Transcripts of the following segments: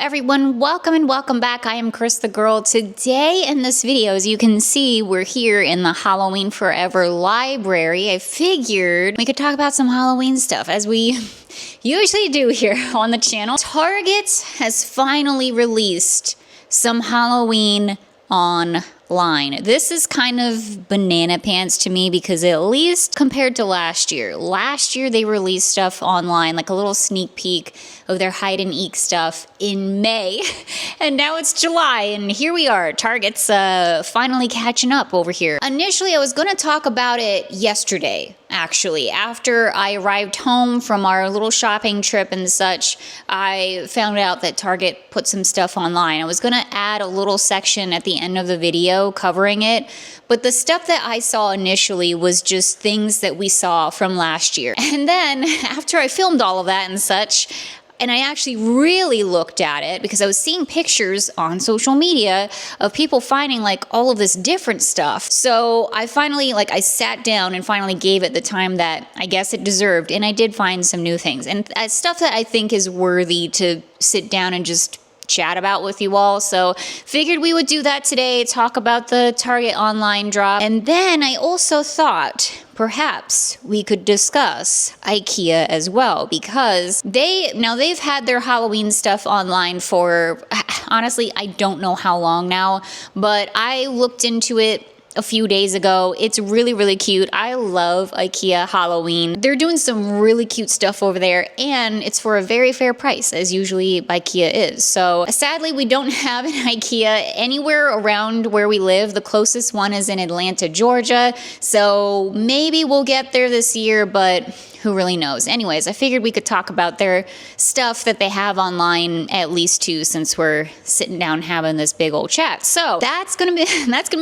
everyone, welcome and welcome back. I am Cris the Girl. Today in this video, as you can see, we're here in the Halloween Forever library. I figured we could talk about some Halloween stuff as we usually do here on the channel. Target has finally released some Halloween online. This is kind of banana pants to me because at least compared to last year they released stuff online, like a little sneak peek of their Hyde EEK stuff in May, and now it's July, and here we are. Target's finally catching up over here. Initially, I was going to talk about it yesterday, actually. After I arrived home from our little shopping trip and such, I found out that Target put some stuff online. I was going to add a little section at the end of the video covering it, but the stuff that I saw initially was just things that we saw from last year. And then after I filmed all of that and such, and I actually really looked at it because I was seeing pictures on social media of people finding like all of this different stuff. So I finally, I sat down and finally gave it the time that I guess it deserved. And I did find some new things and stuff that I think is worthy to sit down and just chat about with you all. So figured we would do that today, talk about the Target online drop. And then I also thought perhaps we could discuss Ikea as well, because they've had their Halloween stuff online for, honestly, I don't know how long now, but I looked into it a few days ago. It's really, really cute. I love Ikea Halloween. They're doing some really cute stuff over there, and it's for a very fair price, as usually Ikea is. So sadly, we don't have an Ikea anywhere around where we live. The closest one is in Atlanta, Georgia. So maybe we'll get there this year, but who really knows? Anyways, I figured we could talk about their stuff that they have online at least too, since we're sitting down having this big old chat. So that's gonna be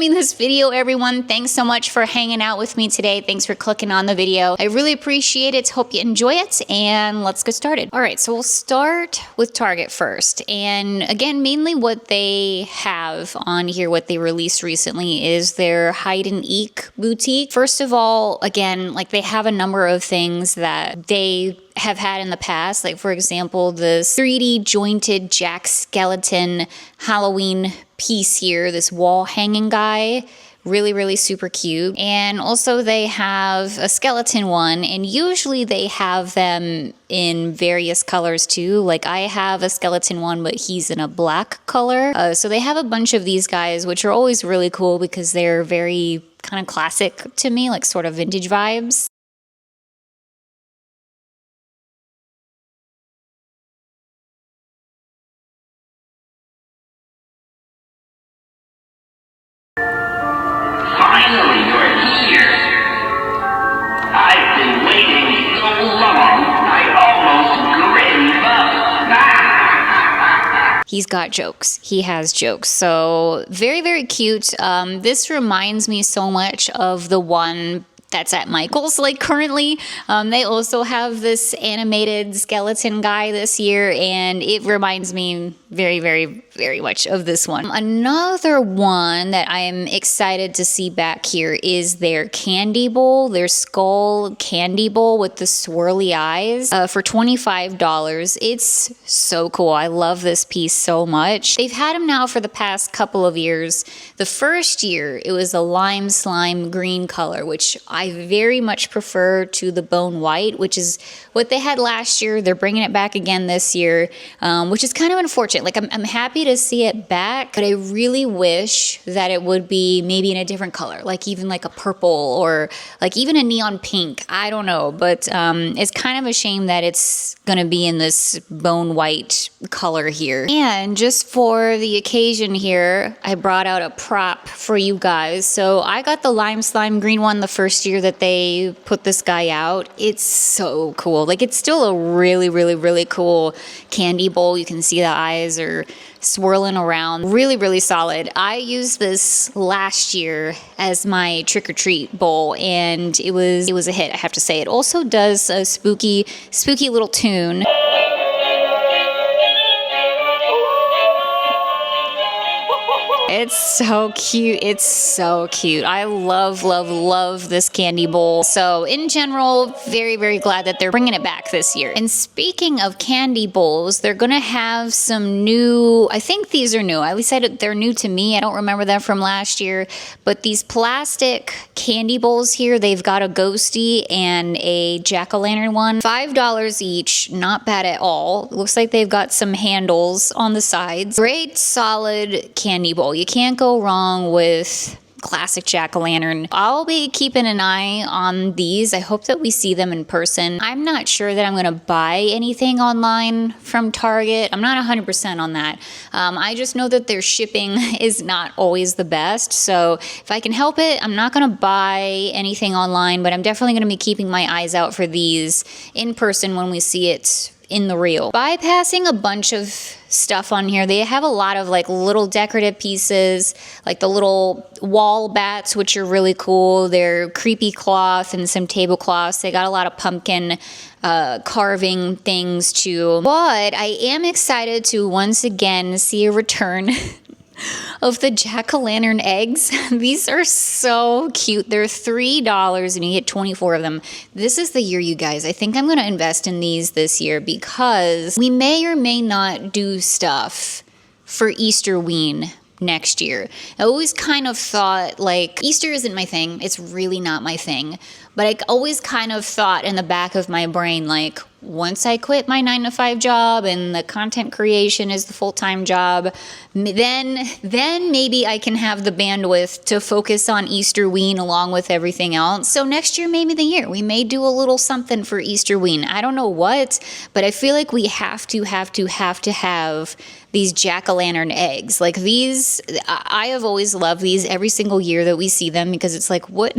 this video, everyone. Thanks so much for hanging out with me today. Thanks for clicking on the video. I really appreciate it. Hope you enjoy it, and let's get started. All right, so we'll start with Target first. And again, mainly what they have on here, what they released recently, is their Hyde EEK boutique. First of all, again, they have a number of things that they have had in the past, like for example this 3D jointed Jack skeleton Halloween piece here, this wall hanging guy, really super cute. And also they have a skeleton one, and usually they have them in various colors too. Like I have a skeleton one, but he's in a black color. So they have a bunch of these guys, which are always really cool because they're very kind of classic to me, like sort of vintage vibes. Finally, you're here. I've been waiting so long, I almost gave up. He's got jokes. He has jokes. So very cute. This reminds me so much of the one that's at Michael's currently. They also have this animated skeleton guy this year, and it reminds me very much of this one. Another one that I am excited to see back here is their candy bowl, their skull candy bowl with the swirly eyes for $25. It's so cool. I love this piece so much. They've had them now for the past couple of years. The first year, it was a lime slime green color, which I very much prefer to the bone white, which is what they had last year. They're bringing it back again this year, which is kind of unfortunate. I'm happy to see it back, but I really wish that it would be maybe in a different color, even a purple or even a neon pink. I don't know, but it's kind of a shame that it's gonna be in this bone white color here. And just for the occasion here, I brought out a prop for you guys. So I got the lime slime green one the first year that they put this guy out. It's so cool. It's still a really cool candy bowl. You can see the eyes are swirling around. Really solid. I used this last year as my trick-or-treat bowl, and it was a hit, I have to say. It also does a spooky little tune. It's so cute. It's so cute. I love, love, love this candy bowl. So in general, very, very glad that they're bringing it back this year. And speaking of candy bowls, they're going to have some new, I think these are new. At least they're new to me. I don't remember them from last year. But these plastic candy bowls here, they've got a ghosty and a jack-o'-lantern one. $5 each. Not bad at all. Looks like they've got some handles on the sides. Great, solid candy bowl. You can't go wrong with classic jack-o'-lantern. I'll be keeping an eye on these. I hope that we see them in person. I'm not sure that I'm going to buy anything online from Target. I'm not 100% on that. I just know that their shipping is not always the best. So if I can help it, I'm not going to buy anything online, but I'm definitely going to be keeping my eyes out for these in person when we see it in the real. Bypassing a bunch of stuff on here, they have a lot of like little decorative pieces, like the little wall bats, which are really cool. They're creepy cloth and some tablecloths. They got a lot of pumpkin carving things too. But I am excited to once again see a return of the jack-o'-lantern eggs. These are so cute. They're $3 and you get 24 of them. This is the year, you guys. I think I'm going to invest in these this year because we may or may not do stuff for Easterween next year. I always kind of thought, like, Easter isn't my thing. It's really not my thing. But I always kind of thought in the back of my brain, like, once I quit my 9-to-5 job and the content creation is the full-time job, then maybe I can have the bandwidth to focus on Easterween along with everything else. So next year may be the year. We may do a little something for Easterween. I don't know what, but I feel like we have to have these jack-o'-lantern eggs. Like these, I have always loved these every single year that we see them because it's like, what?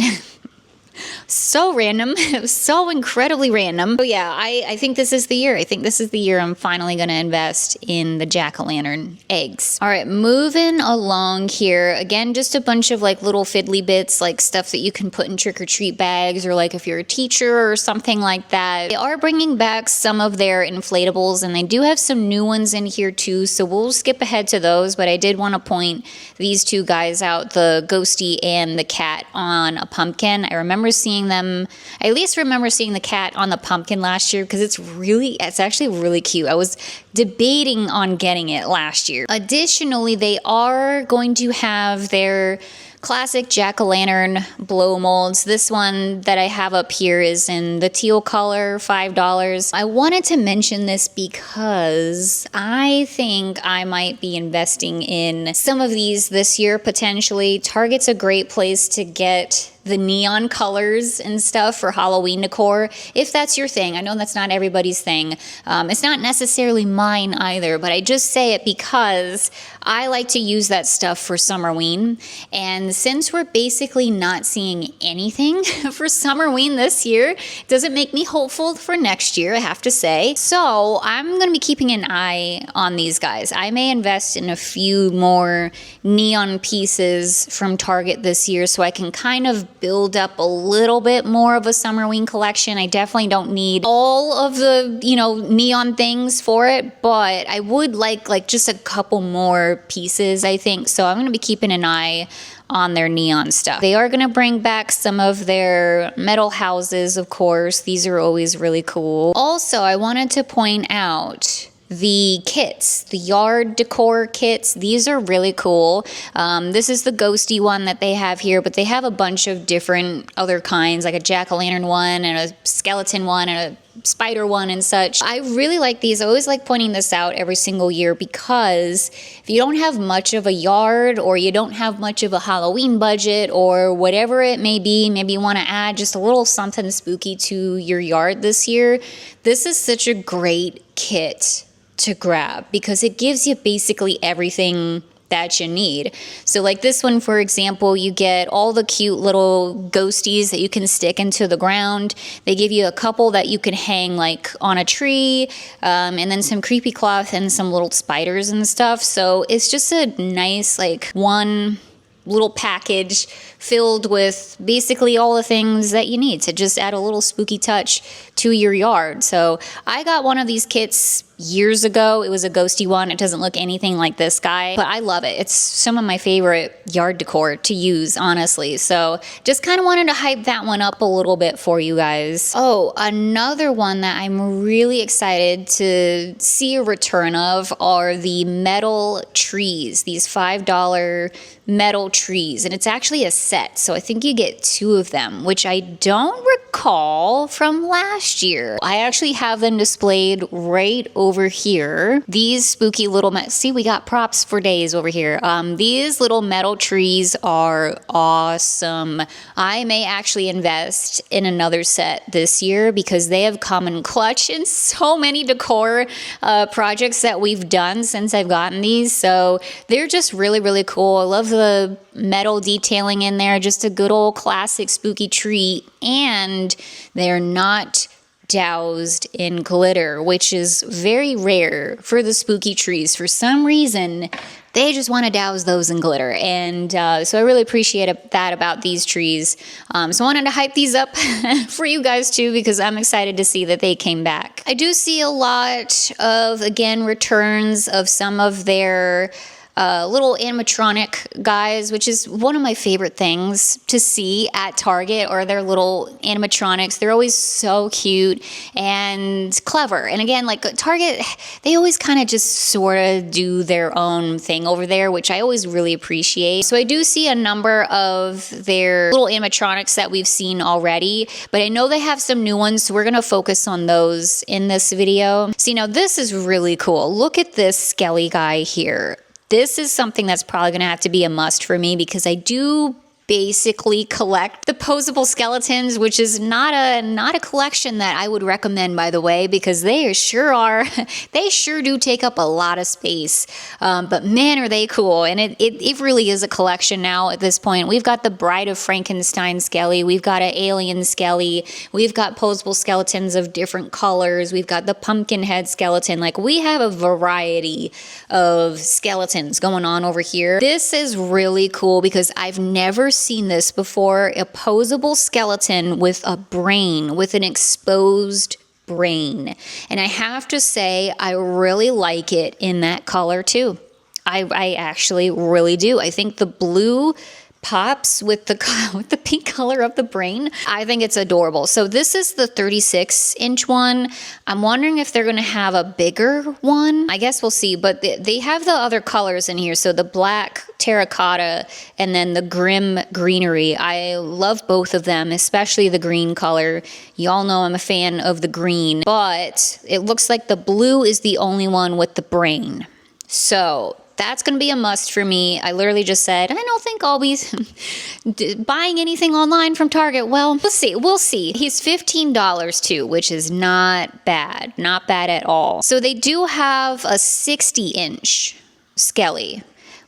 So random, so incredibly random. But yeah, I think this is the year. I think this is the year I'm finally going to invest in the jack-o'-lantern eggs. All right, moving along here. Again, just a bunch of like little fiddly bits, like stuff that you can put in trick-or-treat bags, or like if you're a teacher or something like that. They are bringing back some of their inflatables, and they do have some new ones in here too, so we'll skip ahead to those. But I did want to point these two guys out, the ghosty and the cat on a pumpkin. I remember seeing them, I at least remember seeing the cat on the pumpkin last year because it's actually really cute. I was debating on getting it last year. Additionally, they are going to have their classic jack-o'-lantern blow molds. This one that I have up here is in the teal color, $5. I wanted to mention this because I think I might be investing in some of these this year potentially. Target's a great place to get the neon colors and stuff for Halloween decor, if that's your thing. I know that's not everybody's thing. It's not necessarily mine either, but I just say it because I like to use that stuff for Summerween. And since we're basically not seeing anything for Summerween this year, it doesn't make me hopeful for next year, I have to say. So I'm going to be keeping an eye on these guys. I may invest in a few more neon pieces from Target this year so I can kind of build up a little bit more of a Summerween collection. I definitely don't need all of the, neon things for it, but I would like just a couple more pieces, I think. So I'm going to be keeping an eye on their neon stuff. They are going to bring back some of their metal houses, of course. These are always really cool. Also, I wanted to point out the kits, the yard decor kits. These are really cool. This is the ghosty one that they have here, but they have a bunch of different other kinds, like a jack-o'-lantern one and a skeleton one and a spider one and such. I really like these. I always like pointing this out every single year because if you don't have much of a yard or you don't have much of a Halloween budget or whatever it may be, maybe you want to add just a little something spooky to your yard this year, this is such a great kit to grab because it gives you basically everything that you need. So like this one, for example, you get all the cute little ghosties that you can stick into the ground. They give you a couple that you can hang like on a tree, and then some creepy cloth and some little spiders and stuff. So it's just a nice like one little package filled with basically all the things that you need to just add a little spooky touch to your yard. So I got one of these kits years ago. It was a ghosty one. It doesn't look anything like this guy, but I love it. It's some of my favorite yard decor to use, honestly. So just kind of wanted to hype that one up a little bit for you guys. Oh, another one that I'm really excited to see a return of are the metal trees, these $5 metal trees, and it's actually a set, so I think you get 2 of them, which I don't recall from last year. I actually have them displayed right over here. These spooky little see, we got props for days over here. These little metal trees are awesome. I may actually invest in another set this year because they have come in clutch in so many decor projects that we've done since I've gotten these, so they're just really, really cool. I love the metal detailing in there, just a good old classic spooky tree, and they're not doused in glitter, which is very rare for the spooky trees. For some reason, they just want to douse those in glitter, and so I really appreciate that about these trees. So I wanted to hype these up for you guys too, because I'm excited to see that they came back. I do see a lot of, again, returns of some of their little animatronic guys, which is one of my favorite things to see at Target, or their little animatronics. They're always so cute and clever. And again, like Target, they always kind of just sort of do their own thing over there, which I always really appreciate. So I do see a number of their little animatronics that we've seen already, but I know they have some new ones, so we're going to focus on those in this video. See, now this is really cool. Look at this skelly guy here. This is something that's probably going to have to be a must for me, because I do basically collect the posable skeletons, which is not a collection that I would recommend, by the way, because they sure do take up a lot of space. But man, are they cool. And it really is a collection now at this point. We've got the Bride of Frankenstein skelly. We've got an alien skelly. We've got posable skeletons of different colors. We've got the pumpkin head skeleton. Like, we have a variety of skeletons going on over here. This is really cool because I've never seen this before. A posable skeleton with a brain, with an exposed brain. And I have to say, I really like it in that color too. I actually really do. I think the blue pops with the pink color of the brain. I think it's adorable. So this is the 36-inch one. I'm wondering if they're going to have a bigger one. I guess we'll see, but they have the other colors in here. So the black terracotta and then the grim greenery. I love both of them, especially the green color. Y'all know I'm a fan of the green, but it looks like the blue is the only one with the brain. So that's going to be a must for me. I literally just said, I don't think I'll be buying anything online from Target. Well, we'll see. We'll see. He's $15 too, which is not bad. Not bad at all. So they do have a 60-inch skelly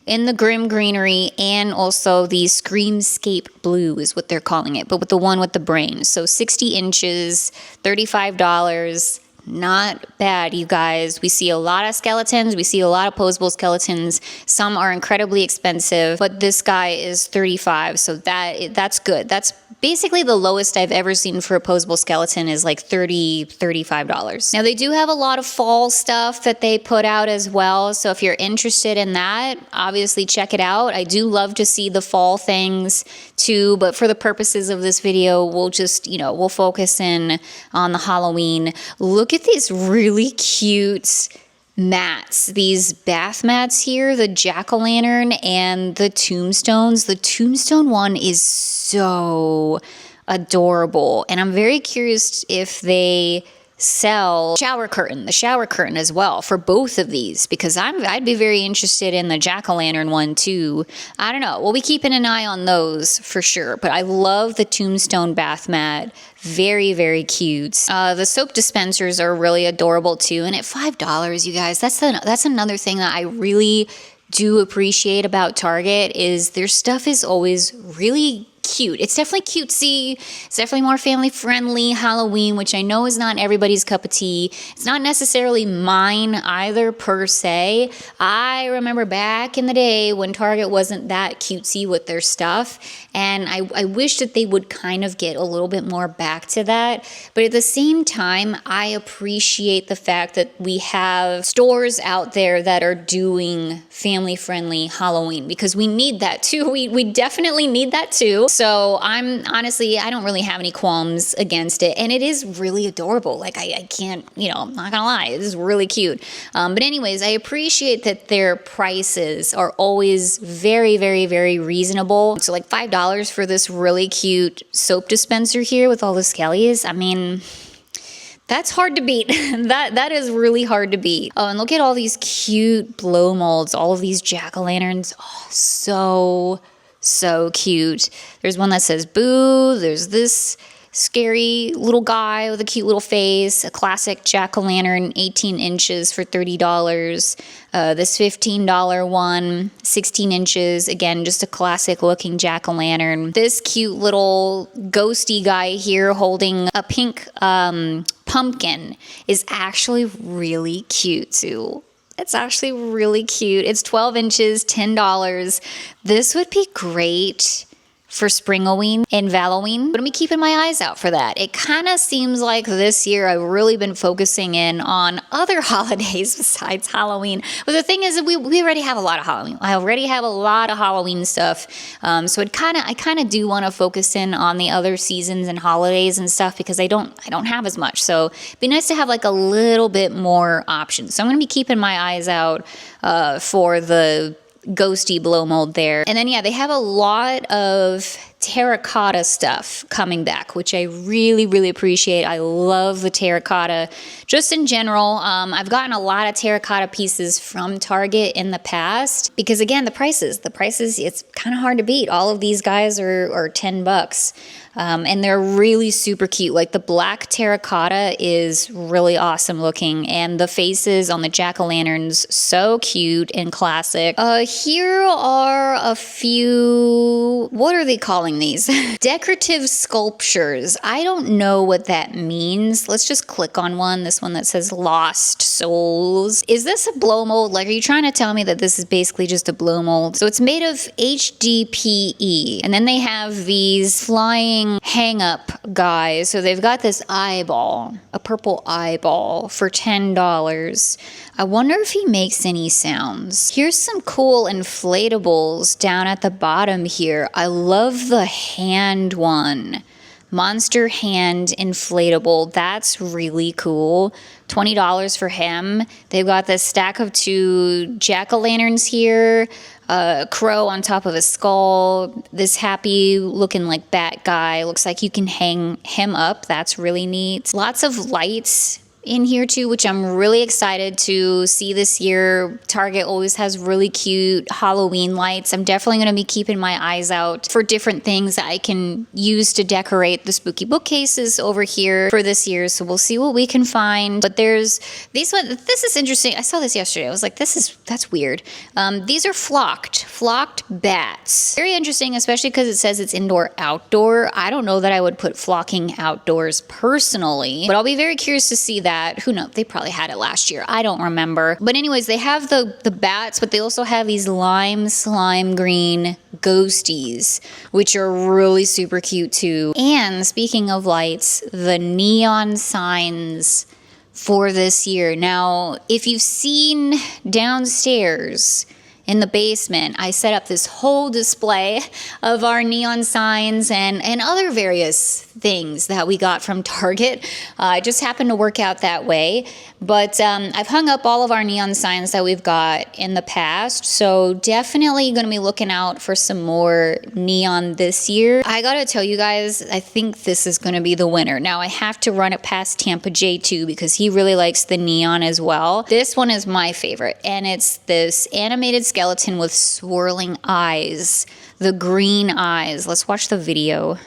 in the grim greenery, and also the Screamscape blue is what they're calling it, but with the one with the brain. So 60 inches, $35. Not bad, you guys. We see a lot of skeletons. We see a lot of posable skeletons. Some are incredibly expensive, but this guy is $35, so that's good. That's basically the lowest I've ever seen for a posable skeleton is like $30, $35. Now, they do have a lot of fall stuff that they put out as well, so if you're interested in that, obviously check it out. I do love to see the fall things too, but for the purposes of this video, we'll just, we'll focus in on the Halloween. Look at these really cute mats, these bath mats here, the jack-o'-lantern and the tombstones. The tombstone one is so adorable, and I'm very curious if they sell the shower curtain as well for both of these, because I'd be very interested in the jack-o'-lantern one too. I don't know. We'll be keeping an eye on those for sure, but I love the tombstone bath mat. Very, very cute. The soap dispensers are really adorable too, and at $5, you guys, that's another thing that I really do appreciate about Target is their stuff is always really cute. It's definitely cutesy. It's definitely more family friendly Halloween, which I know is not everybody's cup of tea. It's not necessarily mine either per se. I remember back in the day when Target wasn't that cutesy with their stuff, and I wish that they would kind of get a little bit more back to that. But at the same time, I appreciate the fact that we have stores out there that are doing family friendly Halloween, because we need that too. We definitely need that too. So I'm honestly, I don't really have any qualms against it. And it is really adorable. Like I can't, I'm not gonna lie, it is really cute. But anyways, I appreciate that their prices are always very, very, very reasonable. So like $5 for this really cute soap dispenser here with all the skellies. I mean, that's hard to beat. That is really hard to beat. Oh, and look at all these cute blow molds, all of these jack-o'-lanterns. Oh, so cute. There's one that says boo. There's this scary little guy with a cute little face, a classic jack-o'-lantern, 18 inches for $30. This $15 one, 16 inches, again, just a classic looking jack-o'-lantern. This cute little ghosty guy here holding a pink pumpkin is actually really cute too. It's actually really cute. It's 12 inches, $10. This would be great for Springoween and Halloween, but I'm keeping my eyes out for that. It kind of seems like this year I've really been focusing in on other holidays besides Halloween. But the thing is that we already have a lot of Halloween. I already have a lot of Halloween stuff. So I kind of do want to focus in on the other seasons and holidays and stuff, because I don't have as much. So it'd be nice to have like a little bit more options. So I'm going to be keeping my eyes out for the ghosty blow mold there. And then yeah, they have a lot of terracotta stuff coming back, which I really, really appreciate. I love the terracotta just in general. I've gotten a lot of terracotta pieces from Target in the past because again, the prices, it's kind of hard to beat. All of these guys are $10. And they're really super cute. Like the black terracotta is really awesome looking, and the faces on the jack-o'-lanterns, so cute and classic. Here are a few, what are they calling these? Decorative sculptures. I don't know what that means. Let's just click on one. This one that says Lost Souls. Is this a blow mold? Like, are you trying to tell me that this is basically just a blow mold? So it's made of HDPE, and then they have these flying hang-up guys. So they've got this eyeball, a purple eyeball for $10. I wonder if he makes any sounds. Here's some cool inflatables down at the bottom here. I love the hand one. Monster hand inflatable. That's really cool. $20 for him. They've got this stack of 2 jack-o'-lanterns here. A crow on top of a skull. This happy looking like bat guy. Looks like you can hang him up. That's really neat. Lots of lights in here too, which I'm really excited to see this year. Target always has really cute Halloween lights. I'm definitely going to be keeping my eyes out for different things that I can use to decorate the spooky bookcases over here for this year. So we'll see what we can find. But there's these ones. This is interesting. I saw this yesterday. I was like, that's weird. These are flocked bats. Very interesting, especially because it says it's indoor outdoor. I don't know that I would put flocking outdoors personally, but I'll be very curious to see that. Who knows? They probably had it last year. I don't remember. But anyways, they have the bats, but they also have these slime green ghosties, which are really super cute too. And speaking of lights, the neon signs for this year. Now, if you've seen downstairs in the basement, I set up this whole display of our neon signs and other various things that we got from Target. It just happened to work out that way. But I've hung up all of our neon signs that we've got in the past. So definitely going to be looking out for some more neon this year. I got to tell you guys, I think this is going to be the winner. Now I have to run it past Tampa J too, because he really likes the neon as well. This one is my favorite, and it's this animated skeleton with swirling eyes, the green eyes. Let's watch the video.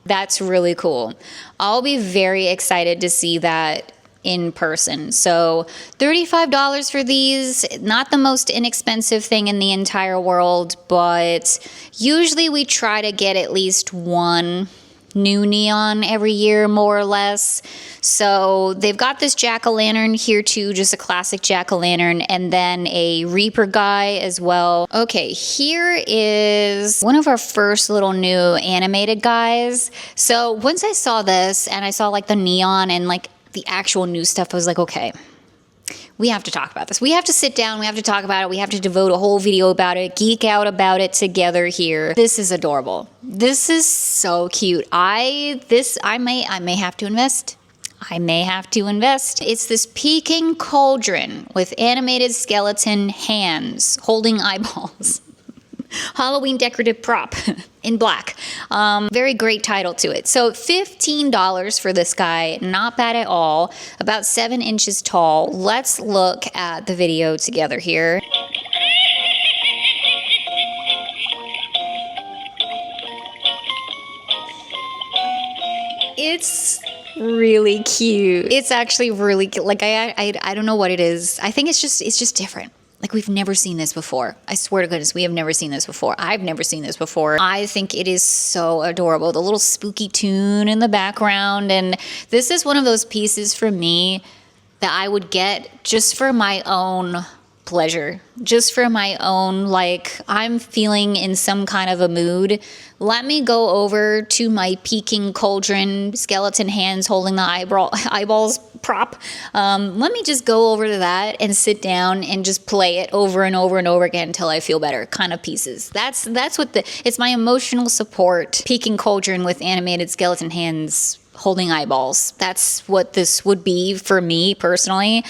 That's really cool. I'll be very excited to see that in person. So $35 for these, not the most inexpensive thing in the entire world, but usually we try to get at least one new neon every year, more or less. So they've got this jack-o'-lantern here too, just a classic jack-o'-lantern, and then a Reaper guy as well. Okay, here is one of our first little new animated guys. So once I saw this and I saw like the neon and like the actual new stuff, I was like, okay, we have to talk about this. We have to sit down. We have to talk about it. We have to devote a whole video about it, geek out about it together here. This is adorable. This is so cute. I may have to invest. I may have to invest. It's this peeking cauldron with animated skeleton hands holding eyeballs. Halloween decorative prop in black. Very great title to it. So $15 for this guy. Not bad at all. About 7 inches tall. Let's look at the video together here. It's really cute. It's actually really cute. Like I don't know what it is. I think it's just different. Like, we've never seen this before. I swear to goodness, we have never seen this before. I've never seen this before. I think it is so adorable. The little spooky tune in the background. And this is one of those pieces for me that I would get just for my own pleasure, just for my own, like, I'm feeling in some kind of a mood. Let me go over to my peeking cauldron, skeleton hands holding the eyeballs prop. Let me just go over to that and sit down and just play it over and over and over again until I feel better kind of pieces. That's what it's my emotional support, peeking cauldron with animated skeleton hands holding eyeballs. That's what this would be for me personally.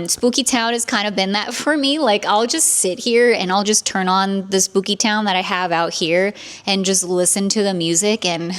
Spooky Town has kind of been that for me. Like, I'll just sit here and I'll just turn on the Spooky Town that I have out here and just listen to the music and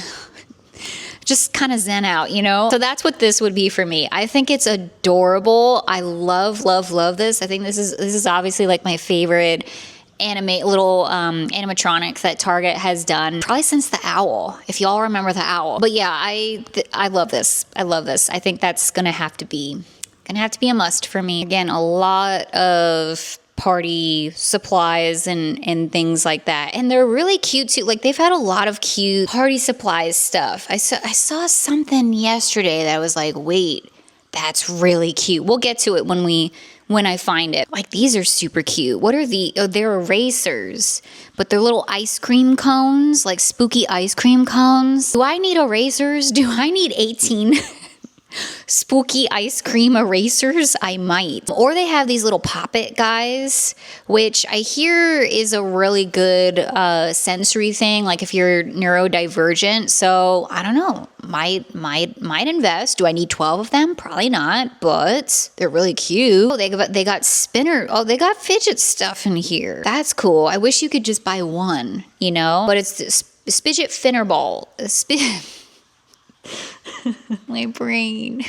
just kind of zen out, you know? So that's what this would be for me. I think it's adorable. I love, love, love this. I think this is obviously like my favorite animatronic that Target has done probably since the owl, if y'all remember the owl. But yeah, I love this. I love this. I think that's gonna have to be a must for me. Again, a lot of party supplies and things like that, and they're really cute too. Like, they've had a lot of cute party supplies stuff. I saw something yesterday that was like, wait, that's really cute. We'll get to it when I find it. Like, these are super cute. What are they're erasers, but they're little ice cream cones, like spooky ice cream cones. Do I need erasers? Do I need 18 spooky ice cream erasers? I might. Or they have these little pop-it guys, which I hear is a really good sensory thing, like if you're neurodivergent. So I don't know, might invest. Do I need 12 of them? Probably not, but they're really cute. Oh, they got spinner. Oh, they got fidget stuff in here. That's cool. I wish you could just buy one, you know, but it's this Spidget Finner Ball. My brain.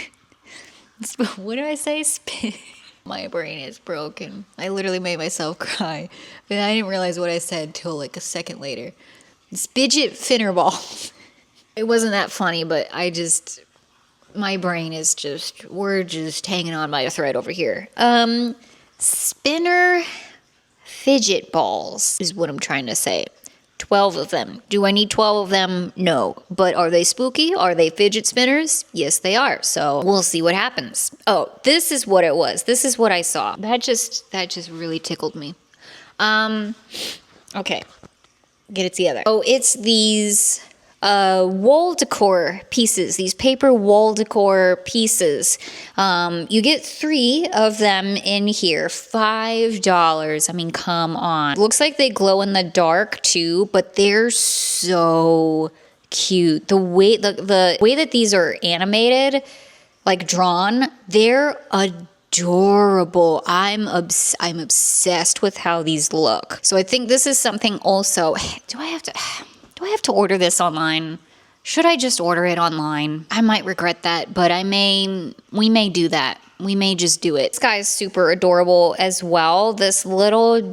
What did I say? My brain is broken. I literally made myself cry. But I didn't realize what I said till like a second later. Spidget Finner Ball. It wasn't that funny, but my brain is we're just hanging on by a thread over here. Spinner fidget balls is what I'm trying to say. 12 of them. Do I need 12 of them? No. But are they spooky? Are they fidget spinners? Yes, they are. So we'll see what happens. Oh, this is what it was. This is what I saw. That just really tickled me. Okay. Get it together. Oh, it's these wall decor pieces, these paper wall decor pieces. You get 3 of them in here, $5. I mean, come on. Looks like they glow in the dark too, but they're so cute. The way that these are animated, like drawn, they're adorable. I'm obsessed with how these look. So I think this is something also. Do I have to order this online? Should I just order it online? I might regret that, but we may do that. We may just do it. This guy is super adorable as well. This little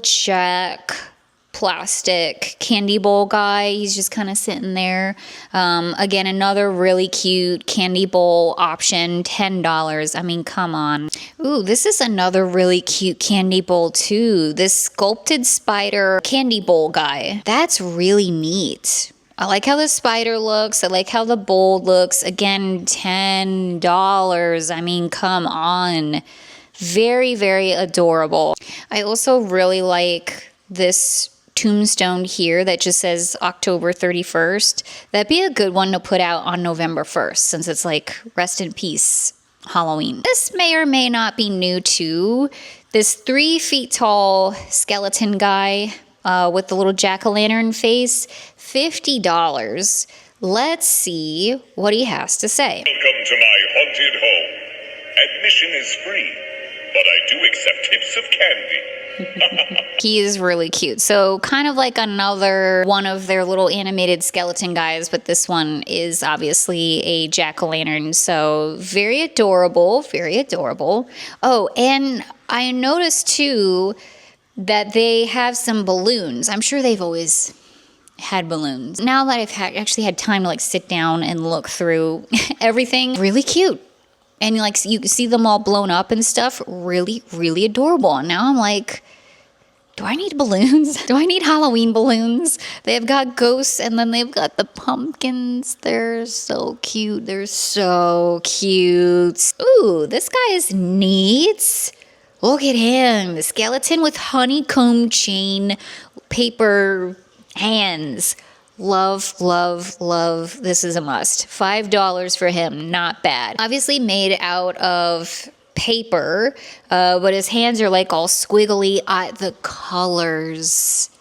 plastic candy bowl guy. He's just kind of sitting there. Again, another really cute candy bowl option, $10. I mean, come on. Ooh, this is another really cute candy bowl too. This sculpted spider candy bowl guy. That's really neat. I like how the spider looks. I like how the bowl looks. Again, $10. I mean, come on. Very, very adorable. I also really like this tombstone here that just says October 31st. That'd be a good one to put out on November 1st, since it's like rest in peace Halloween. This may or may not be new too. This 3 feet tall skeleton guy with the little jack-o'-lantern face, $50. Let's see what he has to say. Welcome to my haunted home. Admission is free, but I do accept tips of candy. He is really cute. So kind of like another one of their little animated skeleton guys, but this one is obviously a jack-o'-lantern. So very adorable, very adorable. Oh, and I noticed too that they have some balloons. I'm sure they've always had balloons. Now that I've actually had time to like sit down and look through everything, really cute. And like you can see them all blown up and stuff. Really, really adorable. And now I'm like, do I need balloons? Do I need Halloween balloons? They've got ghosts and then they've got the pumpkins. They're so cute. They're so cute. Ooh, this guy is neat. Look at him. The skeleton with honeycomb chain paper hands. Love, love, love. This is a must. $5 for him. Not bad. Obviously made out of paper, but his hands are like all squiggly. The colors.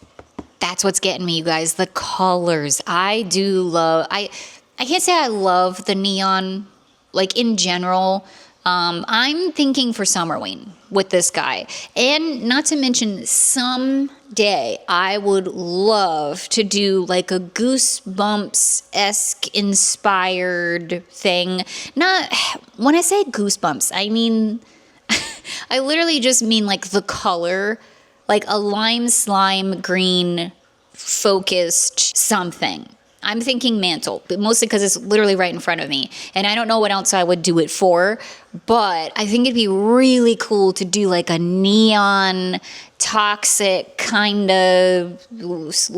That's what's getting me, you guys. The colors. I do love... I can't say I love the neon, like in general. I'm thinking for Summerween with this guy. And not to mention, someday I would love to do like a Goosebumps-esque inspired thing. Not, when I say Goosebumps, I mean, I literally just mean like the color, like a lime slime green focused something. I'm thinking mantle, but mostly because it's literally right in front of me. And I don't know what else I would do it for, but I think it'd be really cool to do like a neon, toxic kind of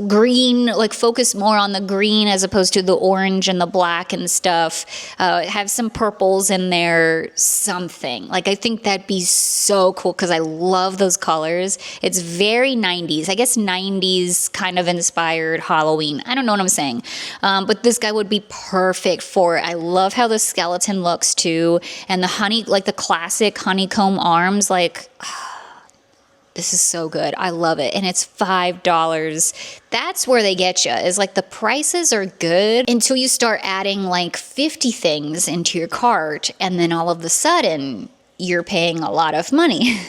green, like focus more on the green as opposed to the orange and the black and stuff. Have some purples in there, something. Like I think that'd be so cool because I love those colors. It's very 90s. I guess 90s kind of inspired Halloween. I don't know what I'm saying. But this guy would be perfect for it. I love how the skeleton looks too. And the honey, like the classic honeycomb arms, like... This is so good. I love it. And it's $5. That's where they get you. Is like the prices are good until you start adding like 50 things into your cart. And then all of a sudden, you're paying a lot of money.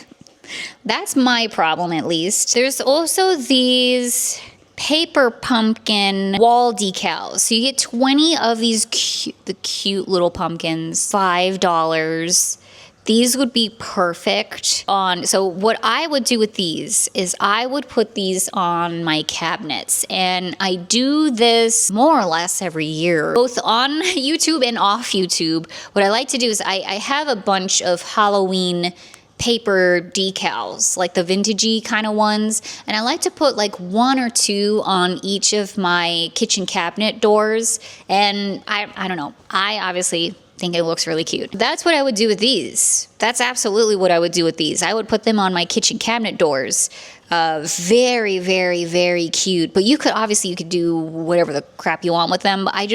That's my problem, at least. There's also these paper pumpkin wall decals. So you get 20 of these cute little pumpkins. $5. These would be perfect on, so what I would do with these is I would put these on my cabinets. And I do this more or less every year, both on YouTube and off YouTube. What I like to do is I have a bunch of Halloween paper decals, like the vintagey kind of ones. And I like to put like 1 or 2 on each of my kitchen cabinet doors. And I don't know, I obviously think it looks really cute. That's what I would do with these. That's absolutely what I would do with these. I would put them on my kitchen cabinet doors. Very, very, very cute. But you could do whatever the crap you want with them. I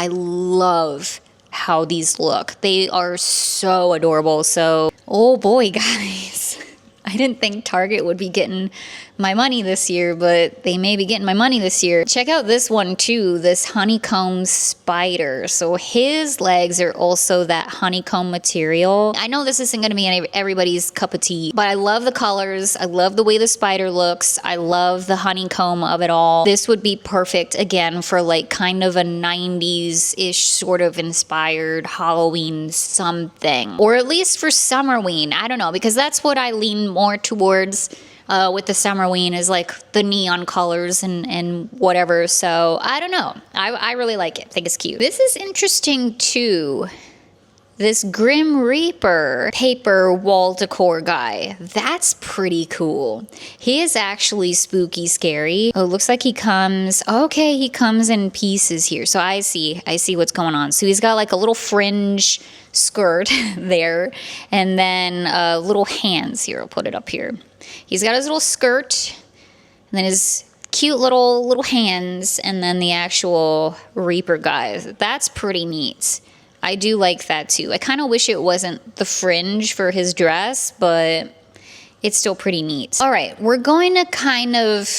love how these look. They are so adorable. So, oh boy, guys. I didn't think Target would be getting my money this year, but they may be getting my money this year. Check out this one too, this honeycomb spider. So his legs are also that honeycomb material. I know this isn't going to be everybody's cup of tea, but I love the colors. I love the way the spider looks. I love the honeycomb of it all. This would be perfect, again, for like kind of a 90s-ish sort of inspired Halloween something. Or at least for Summerween. I don't know, because that's what I lean more towards with the Summerween is like the neon colors and whatever. So I don't know. I really like it. I think it's cute. This is interesting too. This Grim Reaper paper wall decor guy. That's pretty cool. He is actually spooky scary. Oh, it looks like he comes, okay, he comes in pieces here. So I see what's going on. So he's got like a little fringe skirt there, and then little hands here. I'll put it up here. He's got his little skirt, and then his cute little hands, and then the actual Reaper guy. That's pretty neat. I do like that too. I kind of wish it wasn't the fringe for his dress, but it's still pretty neat. All right, we're going to kind of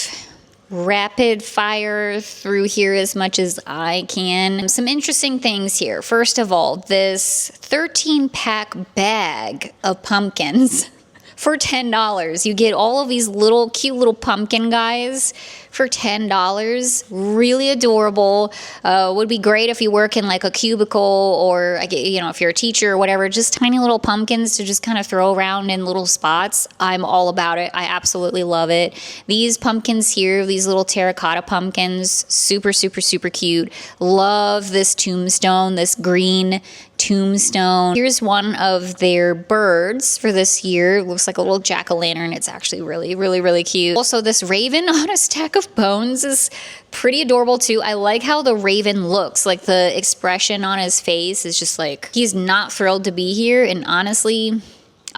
rapid fire through here as much as I can. Some interesting things here. First of all, this 13-pack bag of pumpkins for $10. You get all of these little cute little pumpkin guys for $10. Really adorable. Would be great if you work in like a cubicle, or you know, if you're a teacher or whatever, just tiny little pumpkins to just kind of throw around in little spots. I'm all about it. I absolutely love it. These pumpkins here, these little terracotta pumpkins, super, super, super cute. Love this tombstone, this green tombstone. Here's one of their birds for this year. It looks like a little jack-o'-lantern. It's actually really, really, really cute. Also, this raven on a stack of bones is pretty adorable too. I like how the raven looks. Like the expression on his face is just like he's not thrilled to be here, and honestly,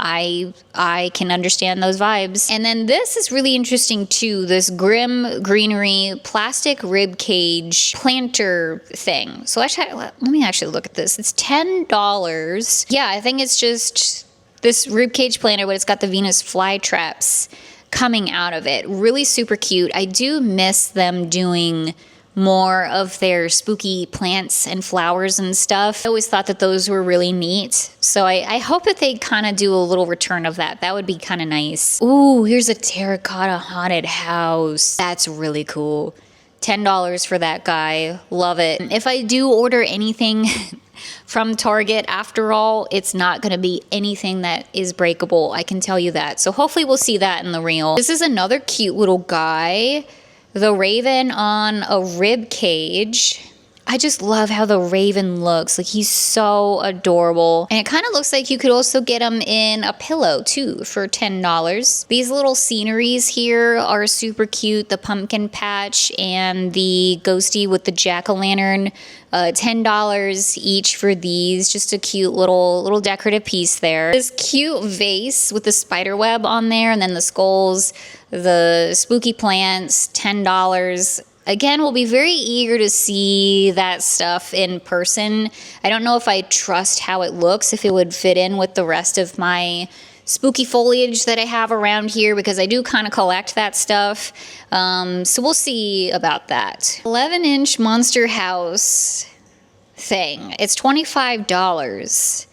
I can understand those vibes. And then this is really interesting too, this Grim Greenery plastic rib cage planter thing. So actually, let me actually look at this. It's $10. Yeah, I think it's just this rib cage planter, but it's got the Venus flytraps coming out of it. Really super cute. I do miss them doing more of their spooky plants and flowers and stuff. I always thought that those were really neat. So I hope that they kind of do a little return of that. That would be kind of nice. Ooh, here's a terracotta haunted house. That's really cool. $10 for that guy. Love it. If I do order anything from Target, after all, it's not going to be anything that is breakable. I can tell you that. So hopefully we'll see that in the reel. This is another cute little guy. The raven on a rib cage. I just love how the raven looks. Like, he's so adorable. And it kind of looks like you could also get him in a pillow too for $10. These little sceneries here are super cute. The pumpkin patch and the ghosty with the jack-o'-lantern. $10 each for these. Just a cute little decorative piece there. This cute vase with the spider web on there, and then the skulls, the spooky plants, $10. Again, we'll be very eager to see that stuff in person. I don't know if I trust how it looks, if it would fit in with the rest of my spooky foliage that I have around here, because I do kind of collect that stuff. So we'll see about that. 11-inch Monster House thing. It's $25.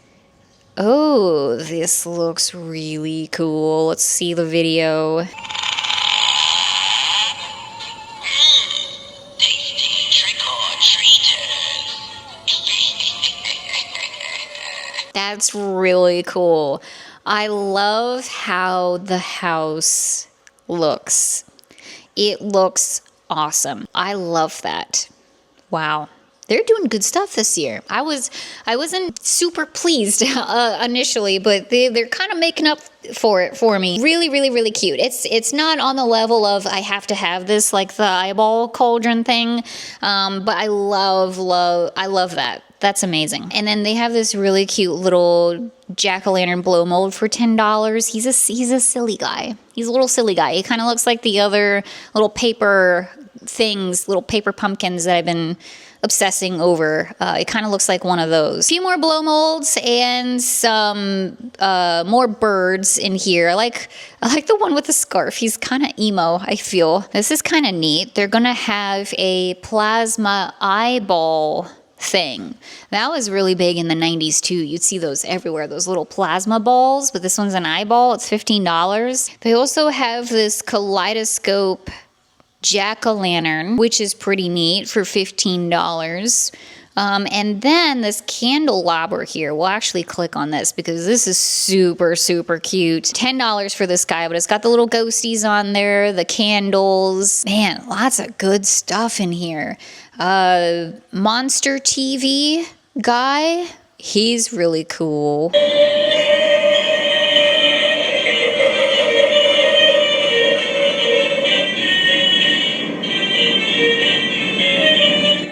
Oh, this looks really cool. Let's see the video. That's really cool. I love how the house looks. It looks awesome. I love that. Wow. They're doing good stuff this year. I wasn't super pleased initially, but they're kind of making up for it for me. Really, really, really cute. It's not on the level of I have to have this, like the eyeball cauldron thing, but I love that. That's amazing. And then they have this really cute little jack-o'-lantern blow mold for $10. He's a silly guy. He's a little silly guy. He kind of looks like the other little paper things, little paper pumpkins that I've been obsessing over. It kind of looks like one of those. A few more blow molds and some more birds in here. I like the one with the scarf. He's kind of emo, I feel. This is kind of neat. They're gonna have a plasma eyeball thing. That was really big in the 90s too. You'd see those everywhere, those little plasma balls, but this one's an eyeball. It's $15. They also have this kaleidoscope jack-o'-lantern, which is pretty neat, for $15. And then this candelabra here, we'll actually click on this because this is super, super cute. $10 for this guy, but it's got the little ghosties on there, the candles. Man, lots of good stuff in here. Monster TV guy, he's really cool.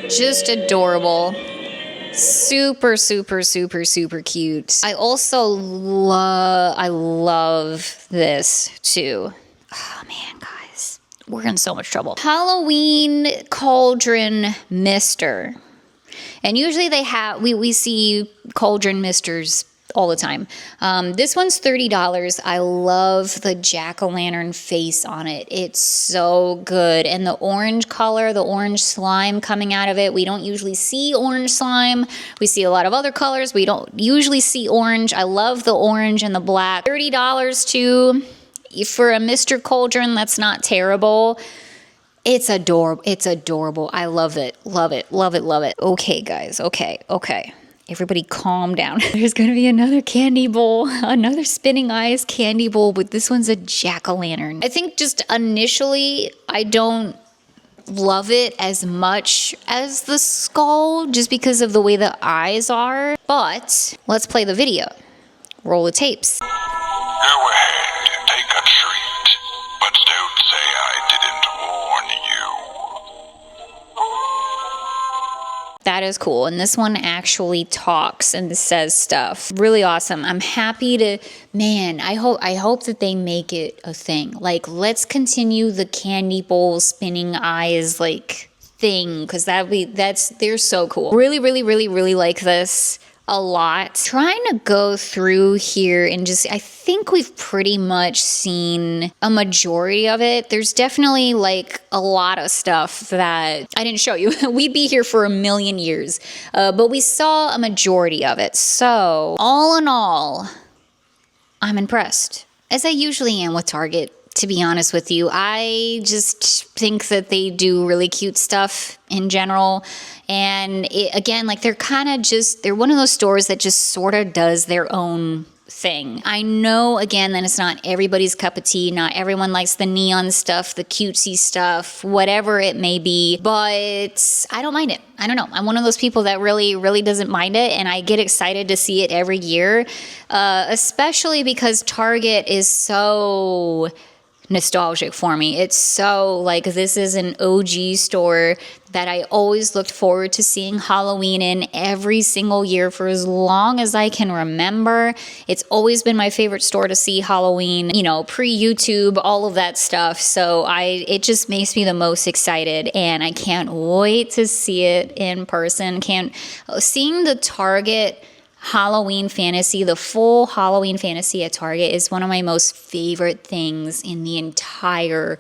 Just adorable. Super, super, super, super cute. I also love this too. Oh man, guys, we're in so much trouble. Halloween cauldron mister. And usually we see cauldron misters all the time. This one's $30. I love the jack-o'-lantern face on it. It's so good. And the orange color, the orange slime coming out of it. We don't usually see orange slime. We see a lot of other colors. We don't usually see orange. I love the orange and the black. $30 too. For a Mr. Cauldron, that's not terrible. It's adorable. It's adorable. I love it. Love it. Love it. Love it. Okay, guys. Okay. Everybody calm down. There's going to be another candy bowl, another spinning eyes candy bowl, but this one's a jack-o'-lantern. I think just initially, I don't love it as much as the skull just because of the way the eyes are. But let's play the video. Roll the tapes. Go ahead, take a treat, but don't say I didn't warn you. That is cool. And this one actually talks and says stuff. Really awesome. I'm happy to, man, I hope that they make it a thing. Like, let's continue the candy bowl spinning eyes like thing, because they're so cool. Really, really, really, really like this a lot. Trying to go through here and just, I think we've pretty much seen a majority of it. There's definitely like a lot of stuff that I didn't show you. We'd be here for a million years, but we saw a majority of it. So all in all, I'm impressed, as I usually am with Target. To be honest with you, I just think that they do really cute stuff in general. And again, like they're one of those stores that just sort of does their own thing. I know, again, that it's not everybody's cup of tea. Not everyone likes the neon stuff, the cutesy stuff, whatever it may be. But I don't mind it. I don't know. I'm one of those people that really, really doesn't mind it. And I get excited to see it every year, especially because Target is so nostalgic for me. It's so like, this is an OG store that I always looked forward to seeing Halloween in every single year for as long as I can remember. It's always been my favorite store to see Halloween, you know, pre-YouTube, all of that stuff. So it just makes me the most excited, and I can't wait to see it in person. Seeing the Target Halloween fantasy, the full Halloween fantasy at Target is one of my most favorite things in the entire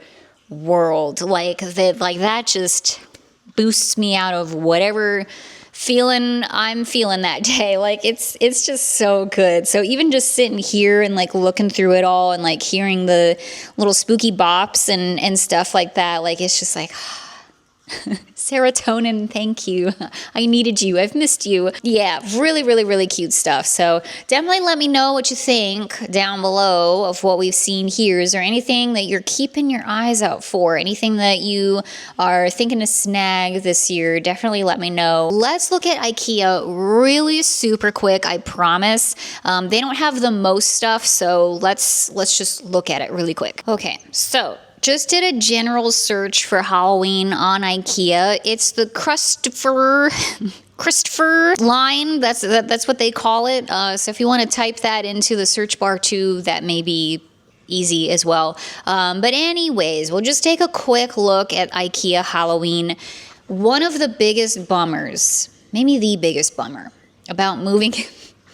world. Like that just boosts me out of whatever feeling I'm feeling that day. Like it's just so good. So even just sitting here and like looking through it all and like hearing the little spooky bops and stuff like that, like it's just like serotonin, thank you. I needed you. I've missed you. Yeah, really, really, really cute stuff. So definitely let me know what you think down below of what we've seen here. Is there anything that you're keeping your eyes out for? Anything that you are thinking to snag this year? Definitely let me know. Let's look at Ikea really super quick, I promise. They don't have the most stuff, so let's just look at it really quick. Okay, so just did a general search for Halloween on Ikea. It's the Christopher line. That's what they call it. So if you want to type that into the search bar too, that may be easy as well. But anyways, we'll just take a quick look at Ikea Halloween. One of the biggest bummers, maybe the biggest bummer about moving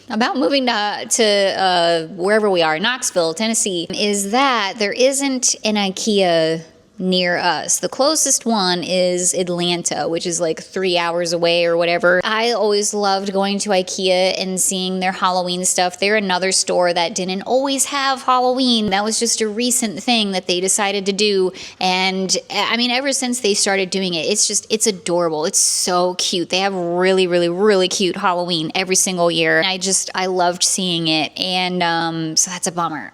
to wherever we are, Knoxville, Tennessee, is that there isn't an Ikea near us. The closest one is Atlanta, which is like 3 hours away or whatever. I always loved going to Ikea and seeing their Halloween stuff. They're another store that didn't always have Halloween. That was just a recent thing that they decided to do. And I mean, ever since they started doing it, it's adorable. It's so cute. They have really, really, really cute Halloween every single year. And I loved seeing it. And so that's a bummer.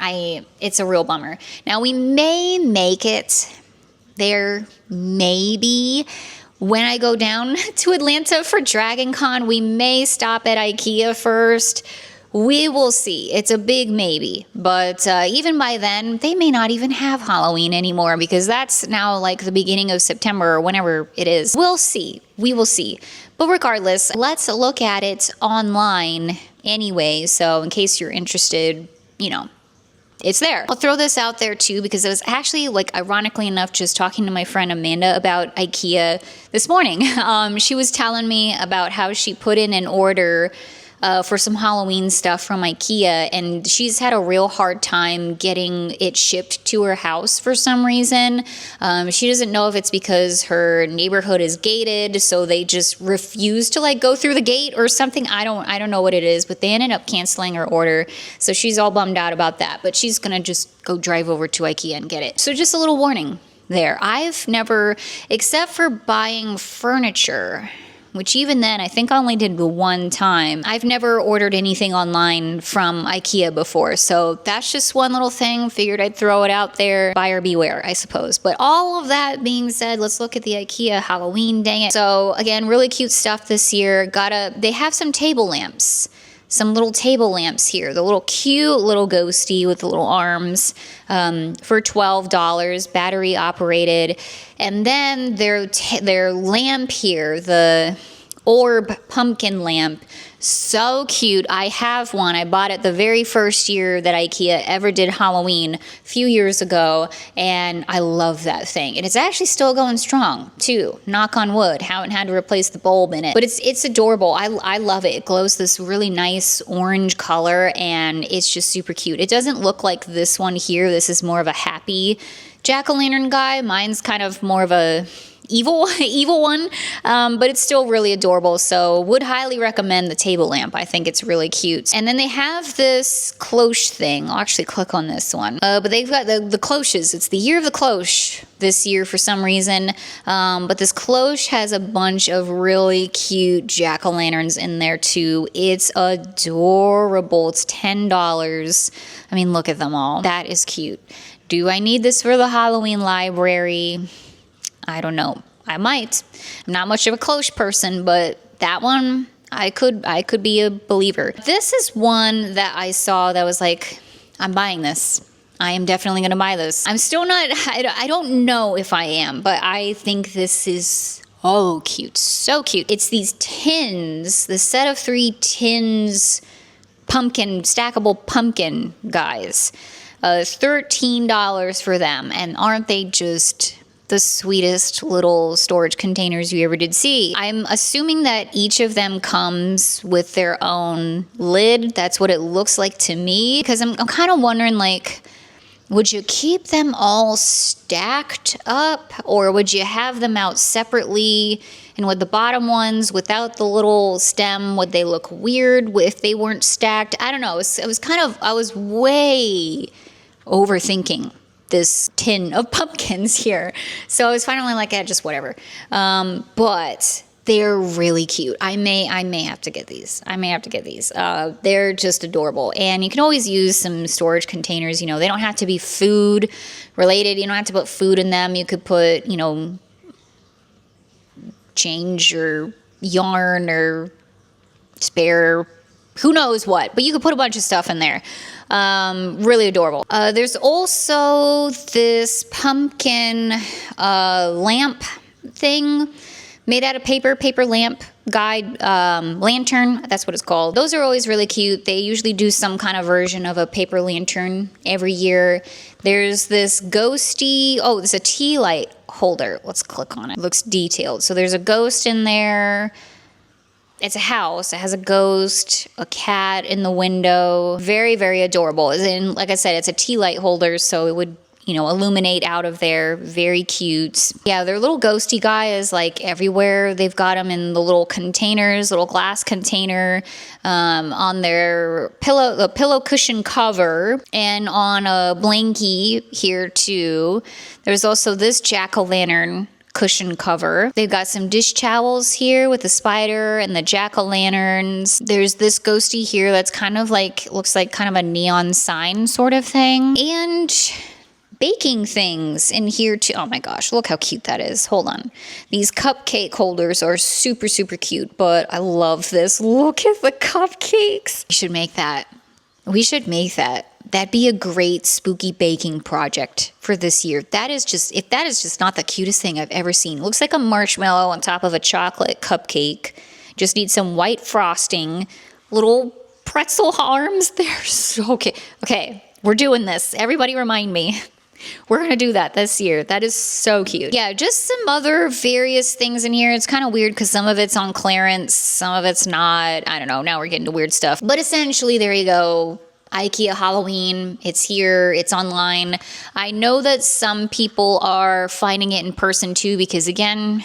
It's a real bummer. Now we may make it there, maybe. When I go down to Atlanta for Dragon Con, we may stop at Ikea first. We will see. It's a big maybe. But even by then, they may not even have Halloween anymore because that's now like the beginning of September or whenever it is. We'll see. We will see. But regardless, let's look at it online anyway. So in case you're interested, you know, it's there. I'll throw this out there too because I was actually, like, ironically enough, just talking to my friend Amanda about Ikea this morning. She was telling me about how she put in an order for some Halloween stuff from Ikea, and she's had a real hard time getting it shipped to her house for some reason. She doesn't know if it's because her neighborhood is gated, so they just refuse to like go through the gate or something. I don't know what it is, but they ended up canceling her order, so she's all bummed out about that. But she's gonna just go drive over to Ikea and get it. So just a little warning there. I've never, except for buying furniture, which even then, I think I only did one time. I've never ordered anything online from Ikea before, so that's just one little thing. Figured I'd throw it out there. Buyer beware, I suppose. But all of that being said, let's look at the Ikea Halloween, dang it. So again, really cute stuff this year. They have some table lamps. Some little table lamps here. The little cute little ghosty with the little arms for $12, battery operated. And then their lamp here, the orb pumpkin lamp, so cute. I have one. I bought it the very first year that Ikea ever did Halloween a few years ago, and I love that thing. And it's actually still going strong too. Knock on wood. Haven't had to replace the bulb in it, but it's adorable. I love it. It glows this really nice orange color, and it's just super cute. It doesn't look like this one here. This is more of a happy jack-o'-lantern guy. Mine's kind of more of a evil one, but it's still really adorable, so would highly recommend the table lamp. I think it's really cute. And then they have this cloche thing. I'll actually click on this one, but they've got the cloches. It's the year of the cloche this year for some reason, but this cloche has a bunch of really cute jack-o'-lanterns in there too. It's adorable. It's $10. I mean, look at them all. That is cute. Do I need this for the Halloween library? I don't know. I might. I'm not much of a cloche person, but that one, I could be a believer. This is one that I saw that was like, I'm buying this. I am definitely going to buy this. I'm still not, I don't know if I am, but I think this is so cute. So cute. It's these tins, the set of 3 tins, stackable pumpkin guys. $13 for them. And aren't they just the sweetest little storage containers you ever did see? I'm assuming that each of them comes with their own lid. That's what it looks like to me, because I'm kind of wondering, like, would you keep them all stacked up, or would you have them out separately? And with the bottom ones without the little stem, would they look weird if they weren't stacked? I don't know. I was way overthinking this tin of pumpkins here. So I was finally like, just whatever. But they're really cute. I may have to get these. They're just adorable. And you can always use some storage containers. You know, they don't have to be food related. You don't have to put food in them. You could put, you know, change or yarn or spare, who knows what, but you could put a bunch of stuff in there. Really adorable. There's also this pumpkin lamp thing made out of paper lamp guide, lantern, that's what it's called. Those are always really cute. They usually do some kind of version of a paper lantern every year. There's this ghosty, it's a tea light holder. Let's click on it. It looks detailed. So there's a ghost in there. It's a house. It has a ghost, a cat in the window. Very, very adorable. And like I said, it's a tea light holder, so it would, you know, illuminate out of there. Very cute. Yeah, their little ghosty guy is like everywhere. They've got them in the little containers, little glass container, on their pillow, the pillow cushion cover, and on a blankie here too. There's also this jack-o'-lantern cushion cover. They've got some dish towels here with the spider and the jack-o'-lanterns. There's this ghosty here that's kind of like, looks like kind of a neon sign sort of thing. And baking things in here too. Oh my gosh, look how cute that is. Hold on. These cupcake holders are super, super cute, but I love this. Look at the cupcakes. We should make that. We should make that. That'd be a great spooky baking project for this year. That is just, if that is just not the cutest thing I've ever seen. It looks like a marshmallow on top of a chocolate cupcake. Just need some white frosting. Little pretzel arms. They're so cute. Okay, we're doing this. Everybody remind me. We're going to do that this year. That is so cute. Yeah, just some other various things in here. It's kind of weird because some of it's on clearance. Some of it's not. I don't know. Now we're getting to weird stuff. But essentially, there you go. Ikea Halloween. It's here. It's online. I know that some people are finding it in person too because, again,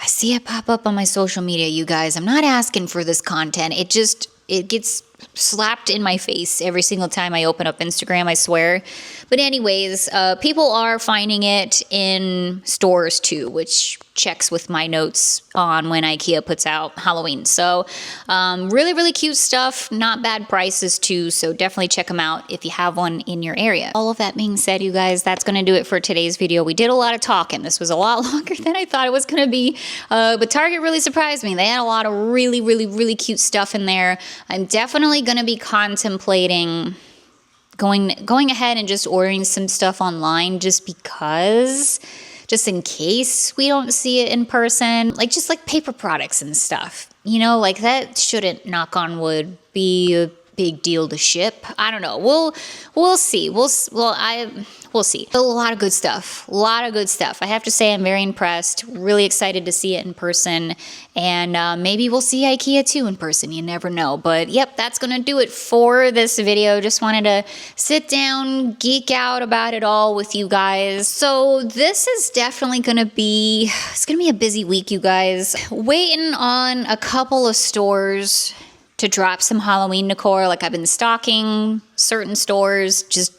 I see it pop up on my social media, you guys. I'm not asking for this content. It gets slapped in my face every single time I open up Instagram, I swear. But anyways, people are finding it in stores too, which checks with my notes on when Ikea puts out Halloween. So really, really cute stuff. Not bad prices too. So definitely check them out if you have one in your area. All of that being said, you guys, that's going to do it for today's video. We did a lot of talking. This was a lot longer than I thought it was going to be. But Target really surprised me. They had a lot of really, really, really cute stuff in there. I'm definitely going to be contemplating going ahead and just ordering some stuff online just because, just in case we don't see it in person, like just like paper products and stuff, you know, like that shouldn't, knock on wood, be a big deal to ship. I don't know. We'll see. We'll see. A lot of good stuff. A lot of good stuff. I have to say I'm very impressed. Really excited to see it in person. And maybe we'll see Ikea too in person. You never know. But yep, that's going to do it for this video. Just wanted to sit down, geek out about it all with you guys. So this is definitely going to be, it's going to be a busy week, you guys. Waiting on a couple of stores to drop some Halloween decor. Like I've been stalking certain stores just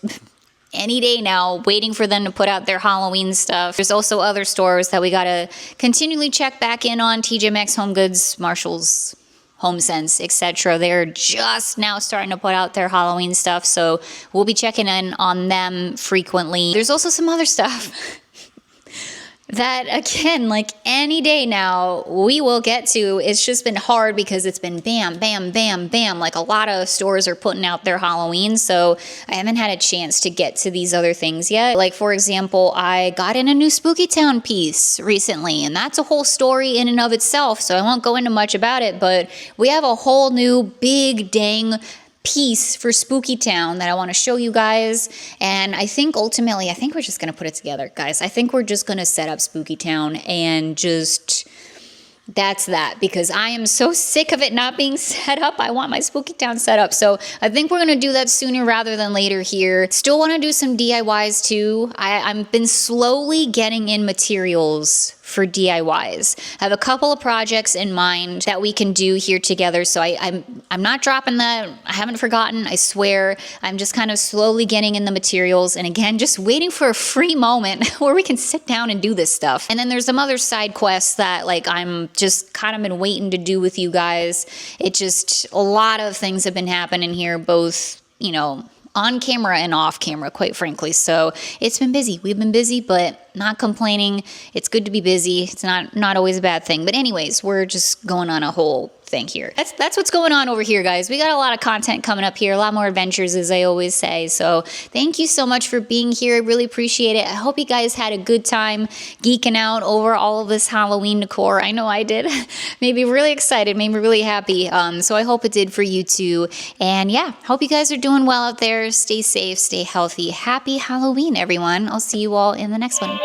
any day now, waiting for them to put out their Halloween stuff. There's also other stores that we gotta continually check back in on. TJ Maxx, Home Goods, Marshalls, HomeSense, etc. They're just now starting to put out their Halloween stuff, so we'll be checking in on them frequently. There's also some other stuff that, again, like any day now, we will get to. It's just been hard because it's been bam, bam, bam, bam. Like a lot of stores are putting out their Halloween, so I haven't had a chance to get to these other things yet. Like, for example, I got in a new Spooky Town piece recently, and that's a whole story in and of itself, so I won't go into much about it, but we have a whole new big dang piece for Spooky Town that I want to show you guys. And I think ultimately, I think we're just going to put it together, guys. I think we're just going to set up Spooky Town and just, that's that, because I am so sick of it not being set up. I want my Spooky Town set up. So I think we're going to do that sooner rather than later here. Still want to do some DIYs too. I've been slowly getting in materials for DIYs. I have a couple of projects in mind that we can do here together, so I'm not dropping that. I haven't forgotten, I swear. I'm just kind of slowly getting in the materials, and again, just waiting for a free moment where we can sit down and do this stuff. And then there's some other side quests that like I'm just kind of been waiting to do with you guys. It just, a lot of things have been happening here, both, you know, on camera and off camera, quite frankly. So it's been busy. We've been busy, but not complaining. It's good to be busy. It's not always a bad thing. But anyways, we're just going on a whole thing here. That's what's going on over here, guys. We got a lot of content coming up here, a lot more adventures, as I always say. So thank you so much for being here. I really appreciate it. I hope you guys had a good time geeking out over all of this Halloween decor. I know I did. Made me really excited, made me really happy. So I hope it did for you too. And yeah, hope you guys are doing well out there. Stay safe, stay healthy. Happy Halloween, everyone. I'll see you all in the next one.